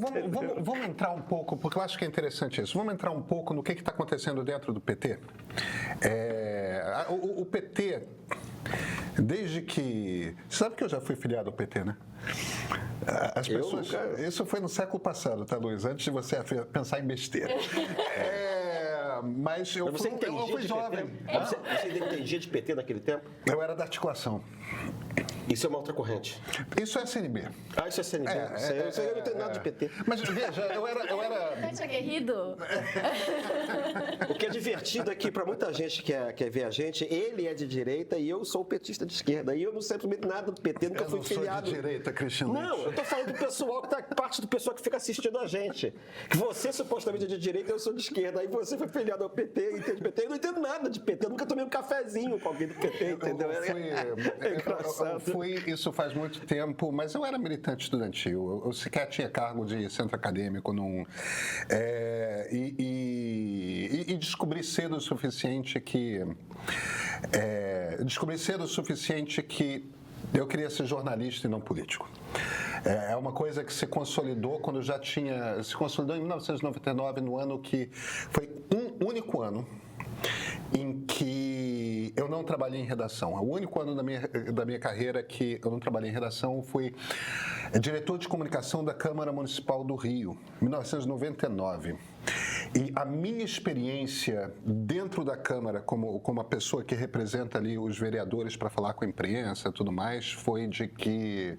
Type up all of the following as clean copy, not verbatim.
vamos entrar um pouco, porque eu acho que é interessante isso. Vamos entrar um pouco no que está acontecendo dentro do PT. O PT, desde que... Sabe que eu já fui filiado ao PT, né? As pessoas... Isso foi no século passado, tá, Luiz? Antes de você pensar em besteira. Mas eu fui jovem. Você entendia de PT naquele tempo? Eu era da articulação. Isso é uma outra corrente. Isso é CNB. Isso é CNB. Isso aí eu não entendo nada de PT. Mas veja, eu era... Você é aguerrido? O que é divertido é que, para muita gente que quer ver a gente, ele é de direita e eu sou petista de esquerda. E eu não sei absolutamente nada do PT, nunca fui filiado. Eu não sou de direita, Cristiano. Não, eu tô falando do pessoal que tá parte do pessoal que fica assistindo a gente. Que você supostamente é de direita e eu sou de esquerda. Aí você foi filiado ao PT, entende PT. Eu não entendo nada de PT, eu nunca tomei um cafezinho com alguém do PT, entendeu? É engraçado. Isso faz muito tempo, mas eu era militante estudantil. Eu sequer tinha cargo de centro acadêmico. E descobri cedo o suficiente que... eu queria ser jornalista e não político. É uma coisa que se consolidou quando eu já tinha... Se consolidou em 1999, no ano que... Foi um único ano em que eu não trabalhei em redação. O único ano da minha carreira que eu não trabalhei em redação, eu fui diretor de comunicação da Câmara Municipal do Rio, 1999. E a minha experiência dentro da Câmara, como uma pessoa que representa ali os vereadores para falar com a imprensa e tudo mais, foi de que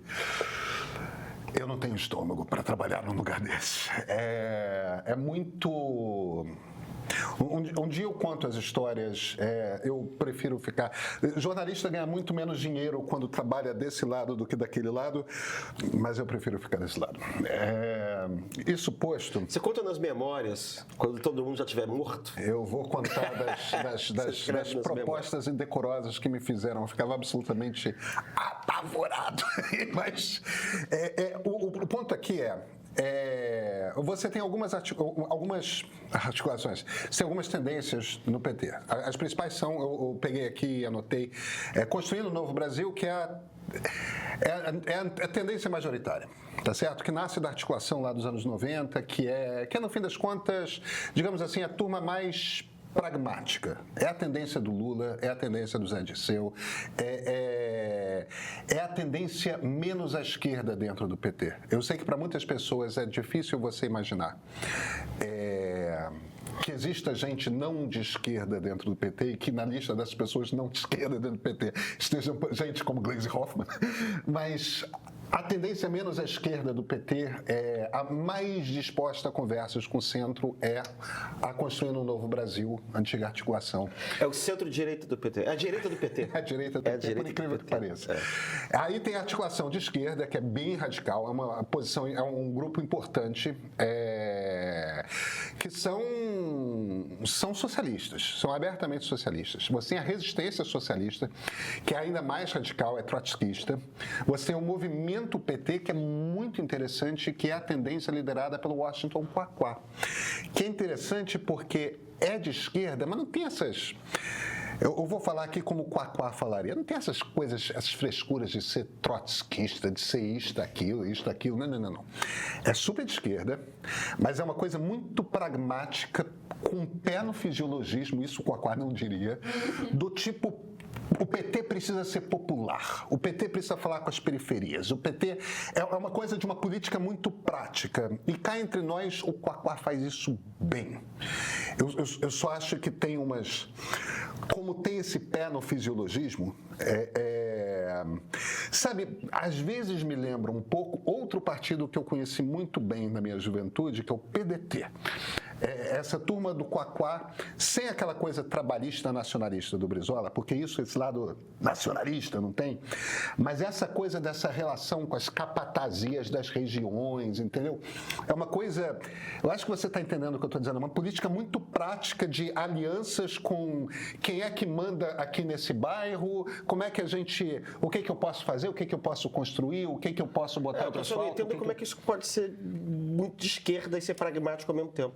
eu não tenho estômago para trabalhar num lugar desse. É muito... Um dia eu conto as histórias, eu prefiro ficar... Jornalista ganha muito menos dinheiro quando trabalha desse lado do que daquele lado, mas eu prefiro ficar desse lado. Isso posto... Você conta nas memórias, quando todo mundo já estiver morto? Eu vou contar das propostas indecorosas que me fizeram. Eu ficava absolutamente apavorado. Mas o ponto aqui você tem algumas articulações, você tem algumas tendências no PT. As principais são, eu peguei aqui e anotei, Construindo o Novo Brasil, que é a tendência majoritária, tá certo? Que nasce da articulação lá dos anos 90, que é no fim das contas, digamos assim, a turma mais pragmática. É a tendência do Lula, é a tendência do Zé Dirceu, é a tendência menos à esquerda dentro do PT. Eu sei que para muitas pessoas é difícil você imaginar que exista gente não de esquerda dentro do PT e que na lista dessas pessoas não de esquerda dentro do PT estejam gente como Gleisi Hoffmann, mas a tendência menos à esquerda do PT, a mais disposta a conversas com o centro, a Construindo um Novo Brasil, antiga articulação. É o centro-direita do PT. É a direita do PT. É a direita do PT, por incrível que pareça. Aí tem a articulação de esquerda, que é bem radical, é uma posição, é um grupo importante, que são socialistas, são abertamente socialistas. Você tem a resistência socialista, que é ainda mais radical, é trotskista. Você tem o movimento PT, que é muito interessante, que é a tendência liderada pelo Washington Quaquá, que é interessante porque é de esquerda, mas não tem essas... Eu vou falar aqui como o Quaquá falaria. Não tem essas coisas, essas frescuras de ser trotskista, de ser isto, aquilo. Não. É super de esquerda, mas é uma coisa muito pragmática, com um pé no fisiologismo, isso o Quaquá não diria, do tipo... O PT precisa ser popular, o PT precisa falar com as periferias, o PT é uma coisa de uma política muito prática e cá entre nós o Quaquá faz isso bem. Eu só acho que tem como tem esse pé no fisiologismo, sabe, às vezes me lembra um pouco outro partido que eu conheci muito bem na minha juventude, que é o PDT. Essa turma do Quaquá, sem aquela coisa trabalhista nacionalista do Brizola, porque esse lado nacionalista não tem, mas essa coisa dessa relação com as capatazias das regiões, entendeu? É uma coisa, eu acho que você está entendendo o que eu estou dizendo, uma política muito prática de alianças com quem é que manda aqui nesse bairro, como é que o que eu posso fazer, o que eu posso construir, o que eu posso botar para o pessoal. Eu não entendo como é que isso pode ser muito de esquerda e ser pragmático ao mesmo tempo.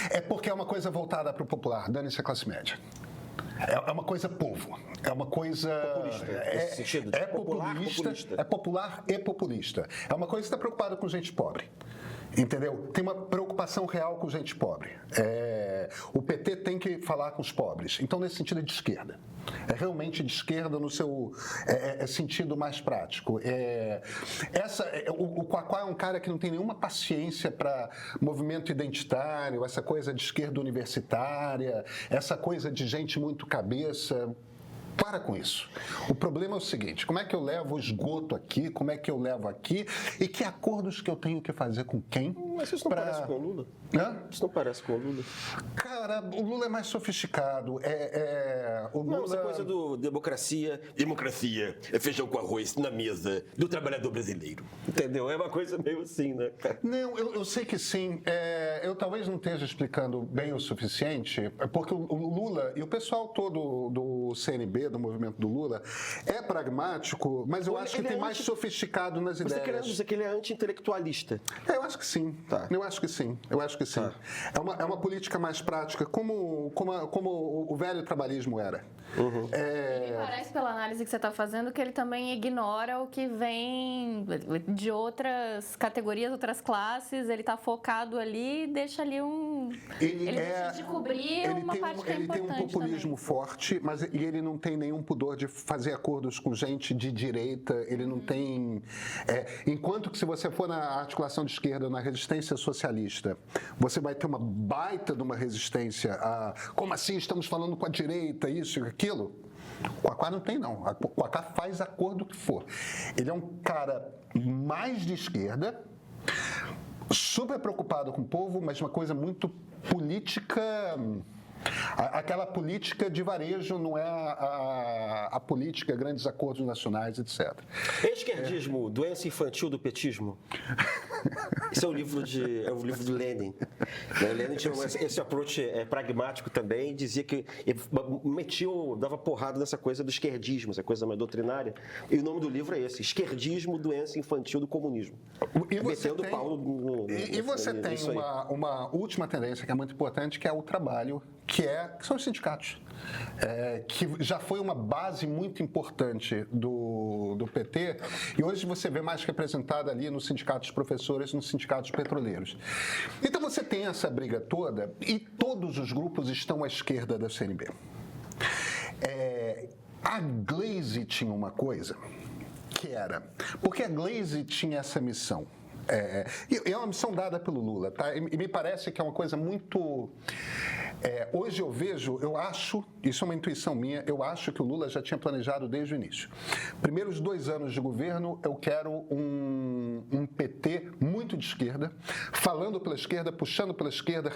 É porque é uma coisa voltada para o popular, dane-se a classe média. É uma coisa povo, é uma coisa... Populista, nesse sentido. É popular e populista. É uma coisa que está preocupada com gente pobre. Entendeu? Tem uma preocupação real com gente pobre. O PT tem que falar com os pobres. Então, nesse sentido, é de esquerda. É realmente de esquerda no seu sentido mais prático. O Quaquá é um cara que não tem nenhuma paciência para movimento identitário, essa coisa de esquerda universitária, essa coisa de gente muito cabeça. Para com isso. O problema é o seguinte, como é que eu levo o esgoto aqui, como é que eu levo aqui e que acordos que eu tenho que fazer com quem? Mas isso não parece com o Lula? Hã? Isso não parece com o Lula? Cara, o Lula é mais sofisticado. O Lula... Não, essa coisa do democracia é feijão com arroz na mesa do trabalhador brasileiro. Entendeu? É uma coisa meio assim, né, cara? Não, eu sei que sim. Eu talvez não esteja explicando bem o suficiente, porque o Lula e o pessoal todo do CNB, do movimento do Lula, é pragmático, mas eu acho que tem mais sofisticado nas ideias. Você está querendo dizer que ele é anti-intelectualista? Eu acho que sim. Tá. Eu acho que sim. Tá. É uma política mais prática, como o velho trabalhismo era. Uhum. Me parece, pela análise que você está fazendo, que ele também ignora o que vem de outras categorias, outras classes. Ele está focado ali e deixa ali ele deixa de cobrir uma parte que é importante. Ele tem um populismo forte, mas ele não tem nenhum pudor de fazer acordos com gente de direita. Ele não tem... enquanto que se você for na articulação de esquerda, na resistência socialista, você vai ter uma baita de uma resistência a... Como assim estamos falando com a direita, isso e aquilo? O Quaquá não tem, não. O Quaquá faz acordo que for. Ele é um cara mais de esquerda, super preocupado com o povo, mas uma coisa muito política... Aquela política de varejo não é a política, grandes acordos nacionais, etc. Esquerdismo, doença infantil do petismo. Esse é o livro do Lenin. Lenin tinha esse approach pragmático também, dizia que dava porrada nessa coisa do esquerdismo, essa coisa mais doutrinária. E o nome do livro é esse: Esquerdismo, doença infantil do comunismo. E você tem uma última tendência que é muito importante, que é o trabalho, que são os sindicatos, que já foi uma base muito importante do PT, e hoje você vê mais representada ali nos sindicatos de professores, nos sindicatos petroleiros. Então você tem essa briga toda, e todos os grupos estão à esquerda da CNB. A Glaze tinha uma coisa, que era... Porque a Glaze tinha essa missão. E é uma missão dada pelo Lula, tá? E me parece que é uma coisa muito... hoje eu acho, isso é uma intuição minha, eu acho que o Lula já tinha planejado desde o início. Primeiros 2 anos de governo, eu quero um PT muito de esquerda, falando pela esquerda, puxando pela esquerda,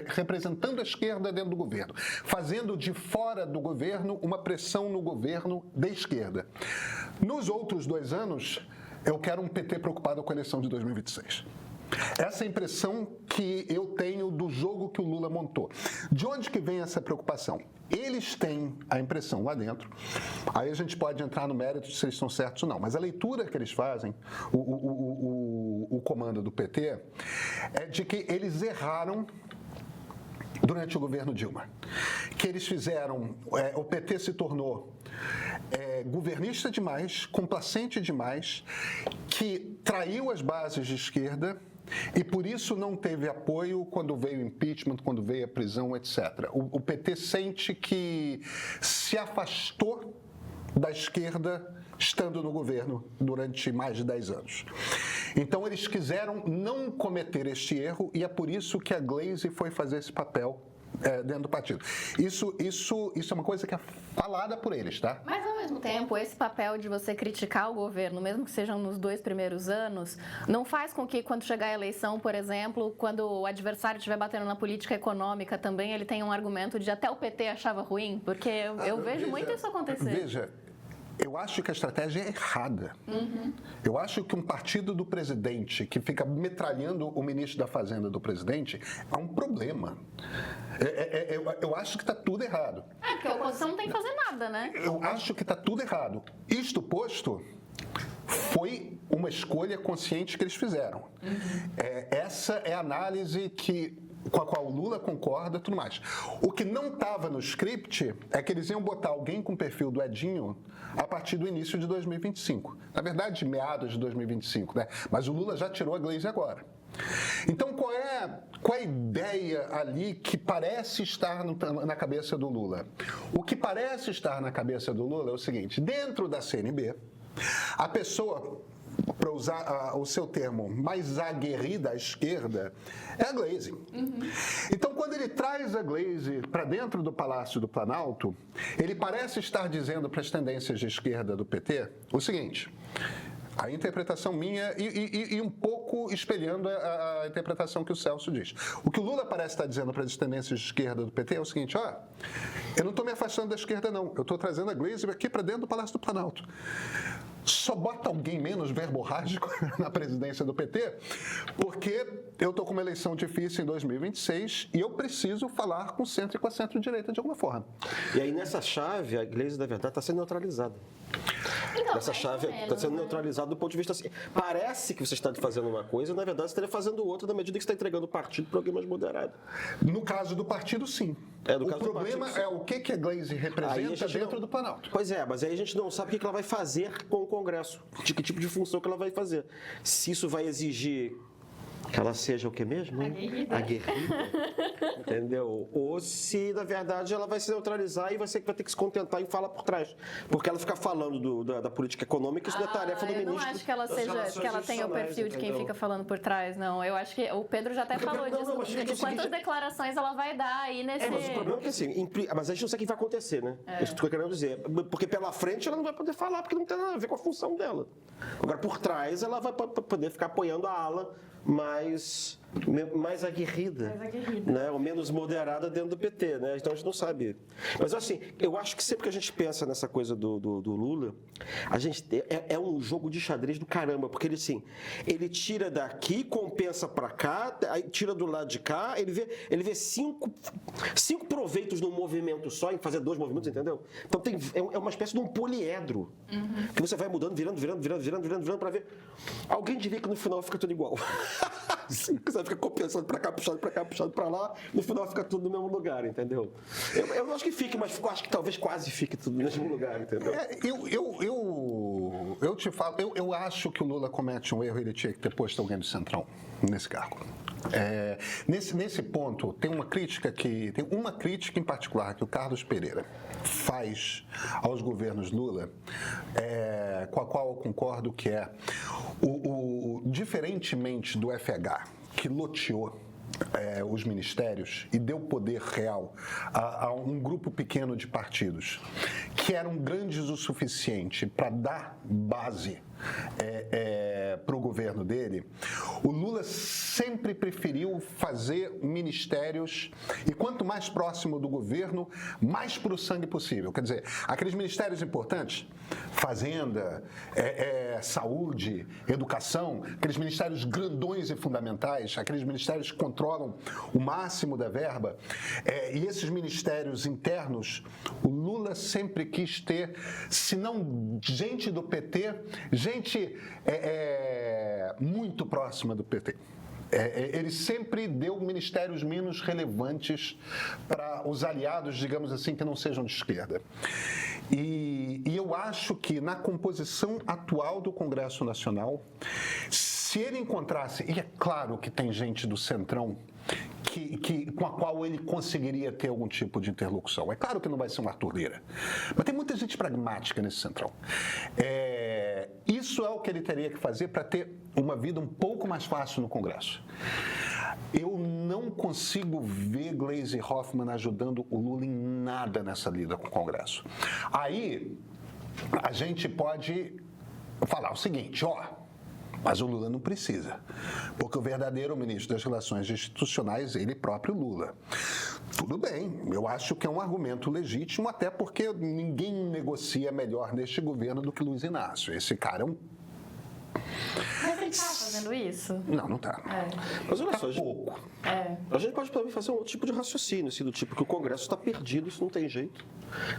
representando a esquerda dentro do governo, fazendo de fora do governo uma pressão no governo da esquerda. Nos outros 2 anos, eu quero um PT preocupado com a eleição de 2026. Essa é a impressão que eu tenho do jogo que o Lula montou. De onde que vem essa preocupação? Eles têm a impressão lá dentro, aí a gente pode entrar no mérito de se eles estão certos ou não, mas a leitura que eles fazem, o comando do PT, é de que eles erraram durante o governo Dilma. Que eles fizeram... o PT se tornou governista demais, complacente demais, que traiu as bases de esquerda e por isso não teve apoio quando veio o impeachment, quando veio a prisão, etc. O PT sente que se afastou da esquerda estando no governo durante mais de 10 anos. Então eles quiseram não cometer este erro e é por isso que a Glaze foi fazer esse papel dentro do partido. Isso é uma coisa que é falada por eles, tá? Mas, ao mesmo tempo, esse papel de você criticar o governo, mesmo que sejam nos 2 primeiros anos, não faz com que, quando chegar a eleição, por exemplo, quando o adversário estiver batendo na política econômica também, ele tenha um argumento de até o PT achava ruim? Porque eu vejo muito isso acontecer. Veja, eu acho que a estratégia é errada. Uhum. Eu acho que um partido do presidente que fica metralhando o ministro da Fazenda do presidente é um problema. Eu acho que está tudo errado. Porque a oposição não tem que fazer nada, né? Eu acho que está tudo errado. Isto posto, foi uma escolha consciente que eles fizeram. Uhum. Essa é a análise com a qual o Lula concorda e tudo mais. O que não estava no script é que eles iam botar alguém com o perfil do Edinho a partir do início de 2025. Na verdade, meados de 2025, né? Mas o Lula já tirou a Glaze agora. Então, qual é a ideia ali que parece estar na cabeça do Lula? O que parece estar na cabeça do Lula é o seguinte: dentro da CNB, a pessoa, para usar o seu termo, mais aguerrida à esquerda, é a Gleisi. Então, quando ele traz a Gleisi para dentro do Palácio do Planalto, ele parece estar dizendo para as tendências de esquerda do PT o seguinte: a interpretação minha e um pouco espelhando a interpretação que o Celso diz. O que o Lula parece estar dizendo para as tendências de esquerda do PT é o seguinte: eu não estou me afastando da esquerda, não. Eu estou trazendo a Gleisi aqui para dentro do Palácio do Planalto. Só bota alguém menos verborrágico na presidência do PT, porque eu estou com uma eleição difícil em 2026 e eu preciso falar com o centro e com a centro-direita de alguma forma. E aí, nessa chave, a Gleisi, na verdade, está sendo neutralizada. Então, Essa chave está sendo neutralizada do ponto de vista assim. Parece que você está fazendo uma coisa, na verdade, você estaria fazendo outra na medida que você está entregando o partido para alguém mais moderado. No caso do partido, sim. No o caso do problema partido, sim. é o que a Gleisi representa dentro do Planalto. Pois é, mas aí a gente não sabe o que ela vai fazer com o Congresso, de que tipo de função que ela vai fazer. Se isso vai exigir que ela seja o que mesmo? Aguerrida. Entendeu? Ou se, na verdade, ela vai se neutralizar e vai ter que se contentar em falar por trás. Porque ela fica falando da política econômica, isso não é tarefa do ministro. Eu não acho que ela tenha o perfil de quem fica falando por trás, não. Eu acho que o Pedro já até falou disso, de quantas declarações ela vai dar aí nesse... Mas o problema é que assim, mas a gente não sabe o que vai acontecer, né? É isso que eu tô querendo dizer. Porque pela frente ela não vai poder falar, porque não tem nada a ver com a função dela. Agora, por trás, ela vai poder ficar apoiando a ala mais aguerrida, né? Ou menos moderada dentro do PT, né? Então a gente não sabe. Mas assim, eu acho que sempre que a gente pensa nessa coisa do Lula, a gente é um jogo de xadrez do caramba, porque ele tira daqui, compensa para cá, aí tira do lado de cá, ele vê cinco proveitos num movimento só, em fazer 2 movimentos, entendeu? Então é uma espécie de um poliedro, que você vai mudando, virando para ver. Alguém diria que no final fica tudo igual. Você fica compensando pra cá, puxando pra lá, no final fica tudo no mesmo lugar, entendeu? Eu não acho que fique, mas acho que talvez quase fique tudo no mesmo lugar, entendeu? Eu te falo, eu acho que o Lula comete um erro, ele tinha que ter posto alguém do Centrão nesse cargo. Nesse ponto, tem uma crítica em particular que o Carlos Pereira faz aos governos Lula, com a qual eu concordo, que é diferentemente do FH, que loteou os ministérios e deu poder real a um grupo pequeno de partidos que eram grandes o suficiente para dar base para o governo dele. O Lula sempre preferiu fazer ministérios, e quanto mais próximo do governo, mais para o sangue possível. Quer dizer, aqueles ministérios importantes, Fazenda, Saúde, Educação, aqueles ministérios grandões e fundamentais, aqueles ministérios que controlam o máximo da verba, e esses ministérios internos, o Lula sempre quis ter, se não gente do PT, gente muito próxima do PT. Ele sempre deu ministérios menos relevantes para os aliados, digamos assim, que não sejam de esquerda. E eu acho que na composição atual do Congresso Nacional, se ele encontrasse, e é claro que tem gente do Centrão com a qual ele conseguiria ter algum tipo de interlocução. É claro que não vai ser um Arthur Lira, mas tem muita gente pragmática nesse Centrão. Isso é o que ele teria que fazer para ter uma vida um pouco mais fácil no Congresso. Eu não consigo ver Gleisi Hoffmann ajudando o Lula em nada nessa lida com o Congresso. Aí, a gente pode falar o seguinte, mas o Lula não precisa, porque o verdadeiro ministro das Relações Institucionais é ele próprio Lula. Tudo bem, eu acho que é um argumento legítimo, até porque ninguém negocia melhor neste governo do que Luiz Inácio. Esse cara é um... Mas ele está fazendo isso? Não está. Mas olha Tá só, pouco. A gente pode também fazer um outro tipo de raciocínio, assim, do tipo que o Congresso está perdido, isso não tem jeito.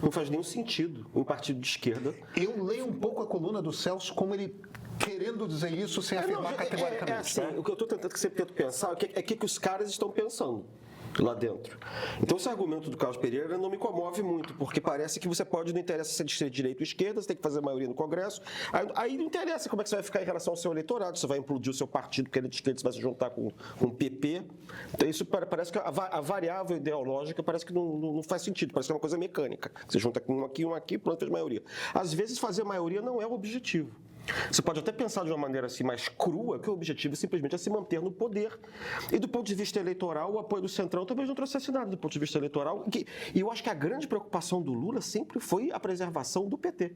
Não faz nenhum sentido um partido de esquerda. Eu leio um pouco a coluna do Celso como ele querendo dizer isso sem afirmar categoricamente. O que eu estou tentando, que sempre tento pensar, é o que os caras estão pensando. lá dentro. Então, esse argumento do Carlos Pereira não me comove muito, porque parece que você pode, não interessa se é de direita ou esquerda, você tem que fazer maioria no Congresso, aí não interessa como é que você vai ficar em relação ao seu eleitorado, você vai implodir o seu partido porque ele é de esquerda, você vai se juntar com o PP. Então, isso parece que a variável ideológica parece que não faz sentido, parece que é uma coisa mecânica. Você junta com um aqui, pronto, fez maioria. Às vezes, fazer maioria não é o objetivo. Você pode até pensar de uma maneira assim mais crua que o objetivo simplesmente é se manter no poder. E do ponto de vista eleitoral, o apoio do Centrão talvez não trouxesse nada do ponto de vista eleitoral. E eu acho que a grande preocupação do Lula sempre foi a preservação do PT.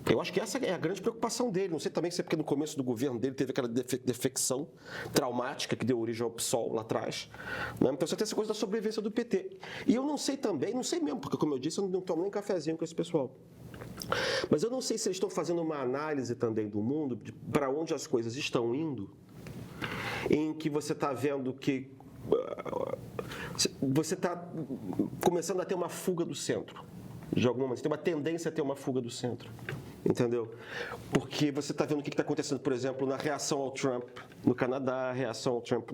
Eu acho que essa é a grande preocupação dele. Não sei também se é porque no começo do governo dele teve aquela defecção traumática que deu origem ao PSOL lá atrás. Né? Então você tem essa coisa da sobrevivência do PT. E eu não sei também, não sei mesmo, porque como eu disse, eu não tomo nem cafezinho com esse pessoal. Mas eu não sei se eles estão fazendo uma análise também do mundo, para onde as coisas estão indo, em que você está vendo que você está começando a ter uma fuga do centro. De alguma maneira, você tem uma tendência a ter uma fuga do centro. Entendeu? Porque você está vendo o que está acontecendo, por exemplo, na reação ao Trump no Canadá, a reação ao Trump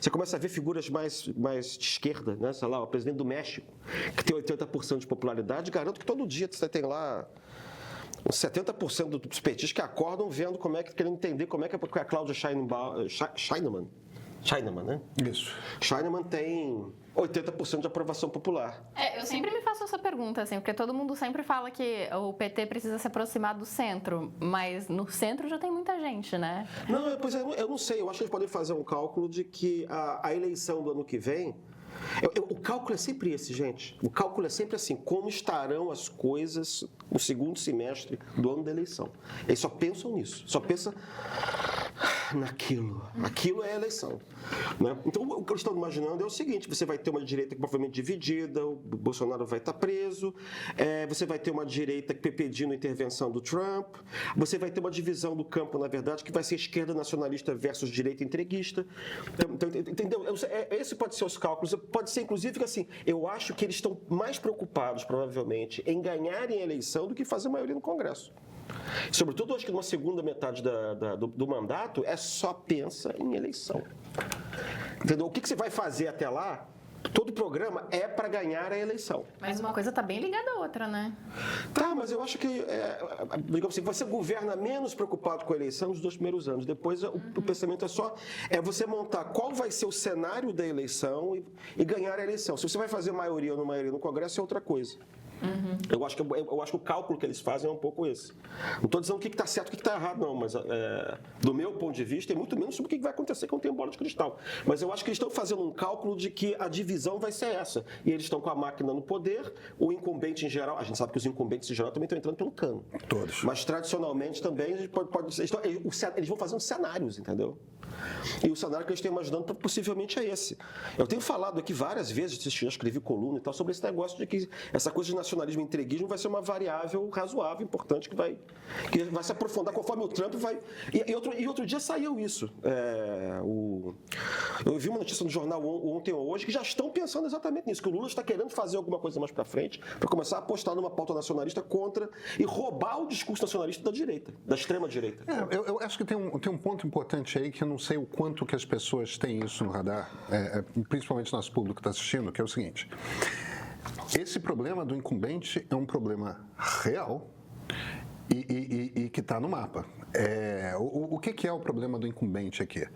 Você começa a ver figuras mais de esquerda, né? Sei lá, o presidente do México, que tem 80% de popularidade. Garanto que todo dia você tem lá uns 70% dos petistas que acordam vendo querendo entender como é que a Cláudia Scheinemann, né? Isso. Scheinemann tem 80% de aprovação popular. Eu sempre me faço essa pergunta, assim, porque todo mundo sempre fala que o PT precisa se aproximar do centro, mas no centro já tem muita gente, né? Não, pois eu não sei. Eu acho que eles podem fazer um cálculo de que a eleição do ano que vem... O cálculo é sempre esse, gente. O cálculo é sempre assim, como estarão as coisas no segundo semestre do ano da eleição. Eles só pensam nisso, só pensam naquilo. Aquilo é a eleição. Né? Então, o que eles estão imaginando é o seguinte, você vai ter uma direita provavelmente dividida, o Bolsonaro vai estar preso, você vai ter uma direita pedindo intervenção do Trump, você vai ter uma divisão do campo, na verdade, que vai ser esquerda nacionalista versus direita entreguista. Então, entendeu? Esse pode ser os cálculos. Pode ser, inclusive, que assim, eu acho que eles estão mais preocupados, provavelmente, em ganharem a eleição do que fazer maioria no Congresso. Sobretudo, acho que numa segunda metade do mandato, só pensa em eleição. Entendeu? O que você vai fazer até lá, todo o programa é para ganhar a eleição. Mas uma coisa está bem ligada à outra, né? Tá, mas eu acho que, digamos assim, você governa menos preocupado com a eleição nos 2 primeiros anos. Depois, o pensamento é você montar qual vai ser o cenário da eleição e ganhar a eleição. Se você vai fazer maioria ou não maioria no Congresso, é outra coisa. Eu acho que o cálculo que eles fazem é um pouco esse. Não estou dizendo o que está certo e o que está errado, não, mas do meu ponto de vista, é muito menos sobre o que vai acontecer quando tem bola de cristal. Mas eu acho que eles estão fazendo um cálculo de que a divisão vai ser essa. E eles estão com a máquina no poder, o incumbente em geral, a gente sabe que os incumbentes em geral também estão entrando pelo cano. Todos. Mas tradicionalmente também, eles vão fazendo cenários, entendeu? E o cenário que eles estão imaginando possivelmente é esse. Eu tenho falado aqui várias vezes, já escrevi coluna e tal, sobre esse negócio de que essa coisa de nacionalismo e entreguismo vai ser uma variável razoável, importante, que vai se aprofundar conforme o Trump vai... E outro dia saiu isso. Eu vi uma notícia no jornal ontem ou hoje que já estão pensando exatamente nisso, que o Lula está querendo fazer alguma coisa mais para frente para começar a apostar numa pauta nacionalista contra e roubar o discurso nacionalista da direita, da extrema-direita. Eu acho que tem um ponto importante aí que eu não sei o quanto que as pessoas têm isso no radar, principalmente nosso público que está assistindo, que é o seguinte: esse problema do incumbente é um problema real e que está no mapa. O que é o problema do incumbente aqui?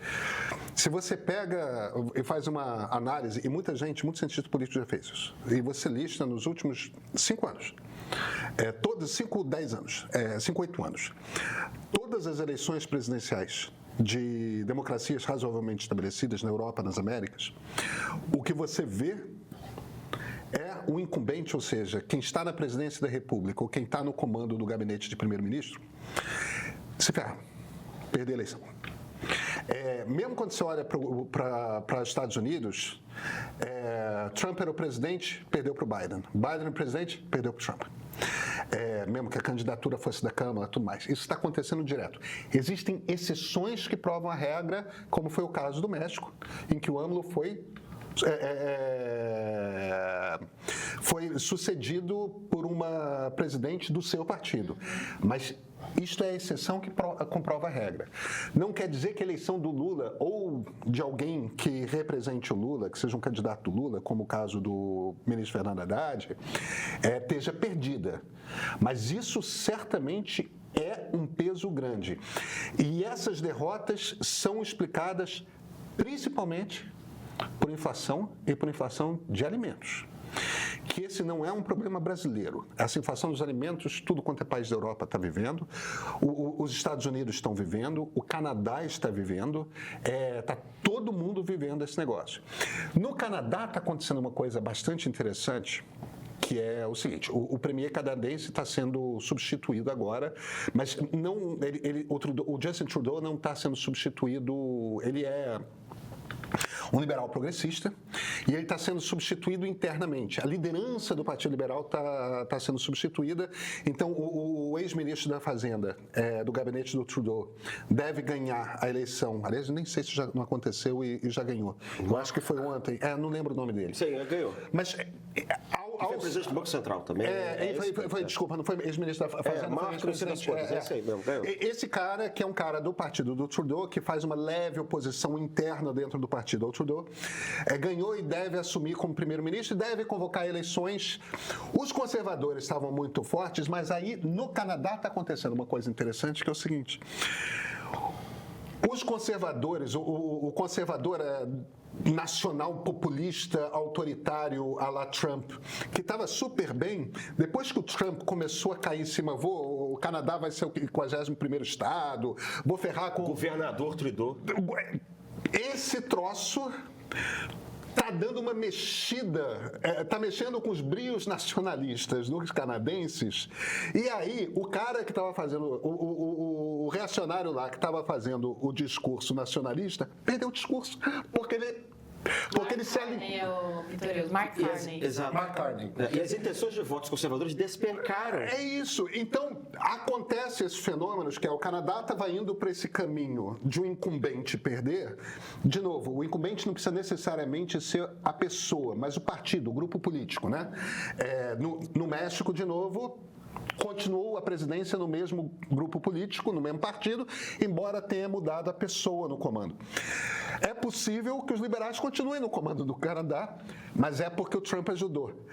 Se você pega e faz uma análise, e muita gente, muitos cientistas políticos já fez isso, e você lista nos últimos 5 anos, todos 5, 10 anos, 5, 8 anos, todas as eleições presidenciais de democracias razoavelmente estabelecidas na Europa, nas Américas, o que você vê é o incumbente, ou seja, quem está na presidência da República ou quem está no comando do gabinete de primeiro-ministro, se ferra, perder a eleição. Mesmo quando você olha para os Estados Unidos, Trump era o presidente, perdeu para o Biden. Biden era o presidente, perdeu para o Trump. Mesmo que a candidatura fosse da Câmara, tudo mais. Isso está acontecendo direto. Existem exceções que provam a regra, como foi o caso do México, em que o AMLO foi foi sucedido por uma presidente do seu partido. Mas isto é a exceção que comprova a regra. Não quer dizer que a eleição do Lula ou de alguém que represente o Lula, que seja um candidato do Lula, como o caso do ministro Fernando Haddad, esteja perdida. Mas isso certamente é um peso grande. E essas derrotas são explicadas principalmente por inflação e por inflação de alimentos. Que esse não é um problema brasileiro. Essa inflação dos alimentos, tudo quanto é país da Europa está vivendo, os Estados Unidos estão vivendo, o Canadá está vivendo, está todo mundo vivendo esse negócio. No Canadá está acontecendo uma coisa bastante interessante, que é o seguinte: o premier canadense está sendo substituído agora, mas não, o Justin Trudeau não está sendo substituído, ele é um liberal progressista, e ele está sendo substituído internamente. A liderança do Partido Liberal está sendo substituída, então o ex-ministro da Fazenda, do gabinete do Trudeau, deve ganhar a eleição. Aliás, nem sei se já não aconteceu e já ganhou. Eu acho que foi ontem, não lembro o nome dele. Sim, ganhou. Mas foi presidente do Banco Central também. Desculpa, não foi ex-ministro da Fazenda, foi ex-presidente. Esse cara, que é um cara do partido do Trudeau, que faz uma leve oposição interna dentro do partido ao Trudeau, ganhou e deve assumir como primeiro-ministro e deve convocar eleições. Os conservadores estavam muito fortes, mas aí no Canadá está acontecendo uma coisa interessante, que é o seguinte: os conservadores, o conservador nacional populista, autoritário à la Trump, que estava super bem, depois que o Trump começou a cair em cima, o Canadá vai ser o 51º estado, vou ferrar com... Governador Trudeau. Esse troço está dando uma mexida, está mexendo com os brios nacionalistas dos canadenses, e aí o cara que estava fazendo, o reacionário lá que estava fazendo o discurso nacionalista, perdeu o discurso, porque ele se alinhou. Mark Carney. Exato. Mark Carney. E as intenções de votos conservadores despencaram. É isso. Então, acontece esses fenômenos, que o Canadá estava indo para esse caminho de um incumbente perder. De novo, o incumbente não precisa necessariamente ser a pessoa, mas o partido, o grupo político, né? No México, de novo, continuou a presidência no mesmo grupo político, no mesmo partido, embora tenha mudado a pessoa no comando. É possível que os liberais continuem no comando do Canadá, mas é porque o Trump ajudou,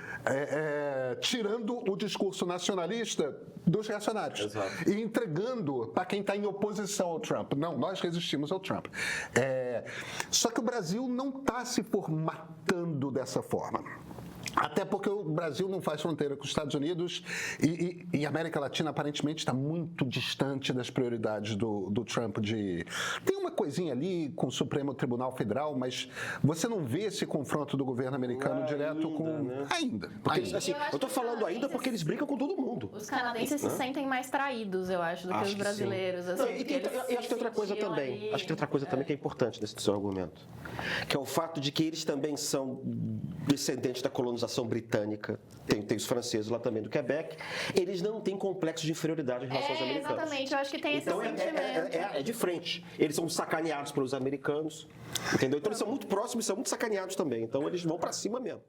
tirando o discurso nacionalista dos reacionários. Exato. E entregando para quem está em oposição ao Trump. Não, nós resistimos ao Trump. Só que o Brasil não está se formatando dessa forma. Até porque o Brasil não faz fronteira com os Estados Unidos e a América Latina aparentemente está muito distante das prioridades do Trump. Tem uma coisinha ali com o Supremo Tribunal Federal, mas você não vê esse confronto do governo americano direto com... Né? Ainda. Porque, assim, eu estou falando ainda porque eles brincam com todo mundo. Os canadenses se sentem mais traídos, eu acho, do que os brasileiros. Assim, e acho que tem outra coisa também. Acho que tem outra coisa também que é importante nesse seu argumento, que é o fato de que eles também são descendentes da colonização britânica, tem os franceses lá também do Quebec, eles não têm complexo de inferioridade em relação aos americanos. Exatamente, eu acho que tem então, esse sentimento. É de frente. Eles são sacaneados pelos americanos, entendeu? Então eles são muito próximos e são muito sacaneados também. Então eles vão para cima mesmo.